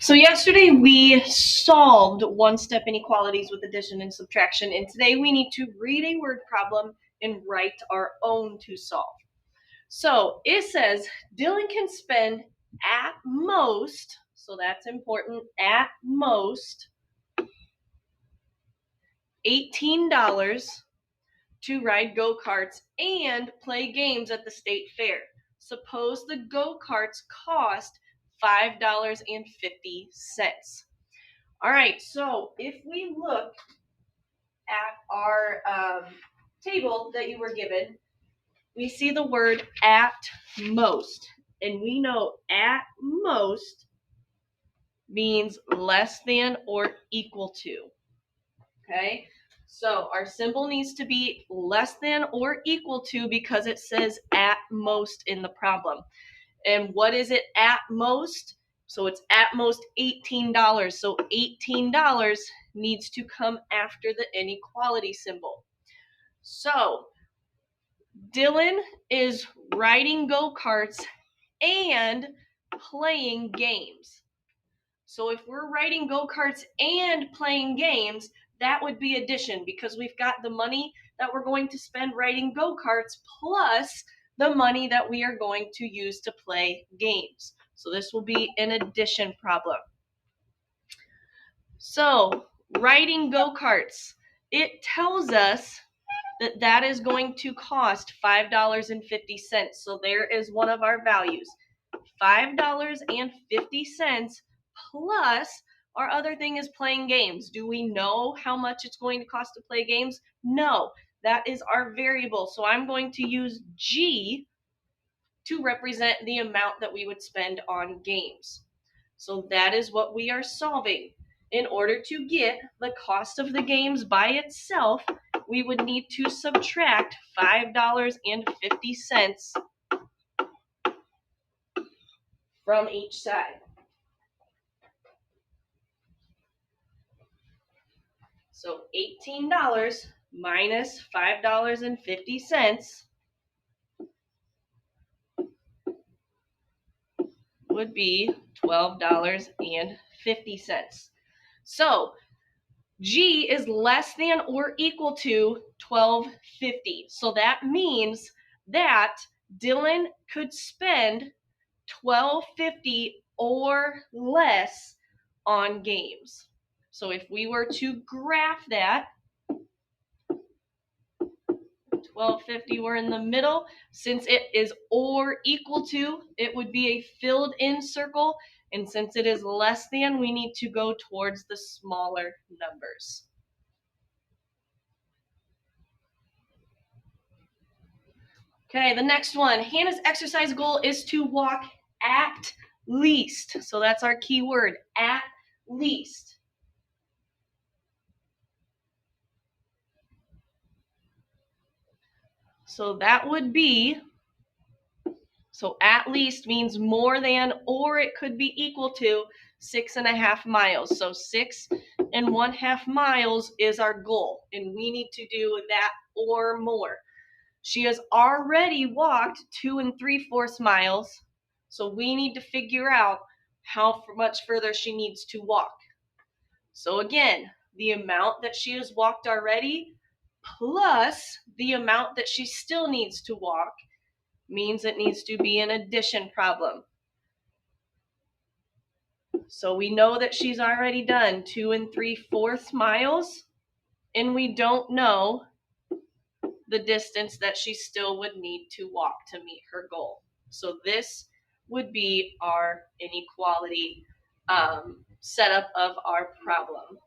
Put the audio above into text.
So yesterday we solved one-step inequalities with addition and subtraction, and today we need to read a word problem and write our own to solve. So it says Dylan can spend at most, so that's important, at most $18 to ride go-karts and play games at the state fair. Suppose the go-karts cost $5.50. All right, so if we look at our table that you were given, we see the word at most. And we know at most means less than or equal to. Okay? So our symbol needs to be less than or equal to because it says at most in the problem. And what is it at most? So it's at most $18. So $18 needs to come after the inequality symbol. So Dylan is riding go-karts and playing games. So if we're riding go-karts and playing games, that would be addition because we've got the money that we're going to spend riding go-karts plus the money that we are going to use to play games. So this will be an addition problem. So riding go-karts, it tells us that that is going to cost $5.50. So there is one of our values. $5.50 plus our other thing is playing games. Do we know how much it's going to cost to play games? No, that is our variable. So I'm going to use G to represent the amount that we would spend on games. So that is what we are solving. In order to get the cost of the games by itself, we would need to subtract $5.50 from each side. So $18 minus $5.50 would be $12.50. So G is less than or equal to $12.50. So that means that Dylan could spend $12.50 or less on games. So if we were to graph that, $12.50, we're in the middle. Since it is or equal to, it would be a filled in circle. And since it is less than, we need to go towards the smaller numbers. Okay, the next one. Hannah's exercise goal is to walk at least. So that's our key word, at least. So that would be, so at least means more than, or it could be equal to 6.5 miles. So 6.5 miles is our goal, and we need to do that or more. She has already walked 2 3/4 miles, so we need to figure out how much further she needs to walk. So again, the amount that she has walked already plus the amount that she still needs to walk means it needs to be an addition problem. So we know that she's already done 2 3/4 miles, and we don't know the distance that she still would need to walk to meet her goal. So this would be our inequality setup of our problem.